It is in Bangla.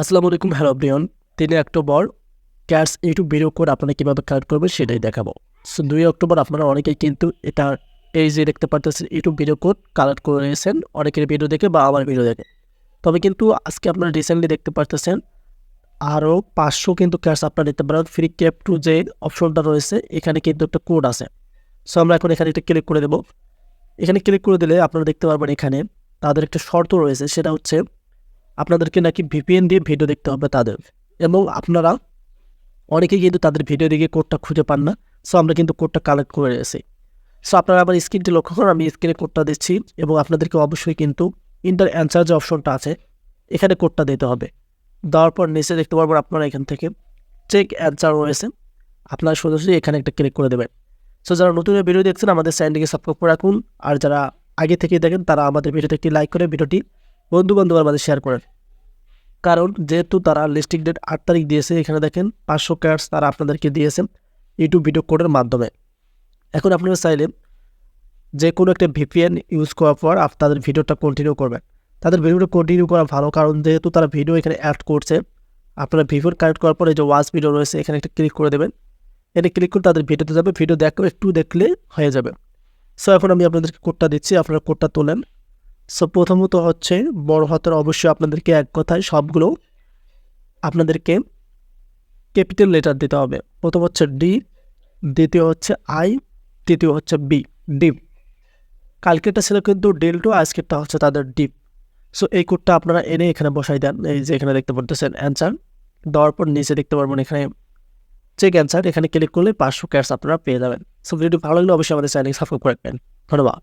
আসসালামু আলাইকুম, হ্যালো ব্রিয়ন। 3 October cats YouTube video code আপনারা কীভাবে কালেক্ট করবেন সেটাই দেখাবো। সো 2 অক্টোবর আপনারা অনেকেই কিন্তু এটা এই যে দেখতে পারতেছেন ইউটিউব ভিডিও কোড কালেক্ট করে নিয়েছেন অনেকের ভিডিও দেখে বা আমার ভিডিও দেখে। তবে কিন্তু আজকে আপনারা রিসেন্টলি দেখতে পারতেছেন আরও 500 কিন্তু ক্যাটস আপনারা নিতে পারেন। ফ্রি ক্যাপ টু যে অপশনটা রয়েছে এখানে কিন্তু একটা কোড আছে। সো আমরা এখন এখানে একটা ক্লিক করে দেবো। এখানে ক্লিক করে দিলে আপনারা দেখতে পারবেন এখানে তাদের একটা শর্ত রয়েছে, সেটা হচ্ছে আপনাদেরকে নাকি ভিপিএন দিয়ে ভিডিও দেখতে হবে তাদের, এবং আপনারা অনেকেই কিন্তু তাদের ভিডিও দেখে কোডটা খুঁজে পান না। সো আমরা কিন্তু কোডটা কালেক্ট করে রেখেছি। সো আপনারা আমার স্ক্রিনটি লক্ষ্য করুন, আমি স্ক্রিনে কোডটা দিচ্ছি এবং আপনাদেরকে অবশ্যই কিন্তু ইন্টার অ্যান্সার যে অপশনটা আছে এখানে কোডটা দিতে হবে। দেওয়ার পর নিচে দেখতে পারবেন আপনারা এখান থেকে চেক অ্যান্সার রয়েছে, আপনারা সোজাসুজি এখানে একটা ক্লিক করে দেবেন। সো যারা নতুন ভিডিও দেখছেন আমাদের চ্যানেলটিকে সাবস্ক্রাইব করে রাখুন, আর যারা আগে থেকে দেখেন তারা আমাদের ভিডিওতে একটি লাইক করে ভিডিওটি বন্ধুবান্ধবের মাঝে শেয়ার করেন। কারণ যেহেতু তারা লিস্টিং ডেট 8 তারিখ দিয়েছে, এখানে দেখেন 500 ক্যাটস তারা আপনাদেরকে দিয়েছেন ইউটিউব ভিডিও কোডের মাধ্যমে। এখন আপনারা চাইলে যে কোনো একটা ভিপিএন ইউজ করার পর তাদের ভিডিওটা কন্টিনিউ করবেন। তাদের ভিডিওটা কন্টিনিউ করা ভালো, কারণ যেহেতু তারা ভিডিও এখানে অ্যাড করছে। আপনারা ভিডিও কানেক্ট করার পরে যে ওয়াচ ভিডিও রয়েছে এখানে একটা ক্লিক করে দেবেন। এটা ক্লিক করে তাদের ভিডিওতে যাবে, ভিডিও দেখো একটু দেখলে হয়ে যাবে। সো এখন আমি আপনাদেরকে কোডটা দিচ্ছি, আপনারা কোডটা তোলেন। সো প্রথমত হচ্ছে বড় হাতের অবশ্যই আপনাদেরকে এক কথায় সবগুলো আপনাদেরকে ক্যাপিটাল লেটার দিতে হবে। প্রথম হচ্ছে ডি, দ্বিতীয় হচ্ছে আই, তৃতীয় হচ্ছে বি, ডিপ। কালকেরটা ছিল কিন্তু ডেল টু, আজকেরটা হচ্ছে তাদের ডিপ। সো এই কোডটা আপনারা এনে এখানে বসাই দেন। এই যে এখানে দেখতে পারতেছেন অ্যান্সার দেওয়ার পর নিচে দেখতে পারবেন এখানে চেক অ্যান্সার, এখানে ক্লিক করলে 500 ক্যাটস আপনারা পেয়ে যাবেন। সো ভিডিওটি ভালো লাগলে অবশ্যই আমাদের চ্যানেল সাবস্ক্রাইব করে রাখবেন। ধন্যবাদ।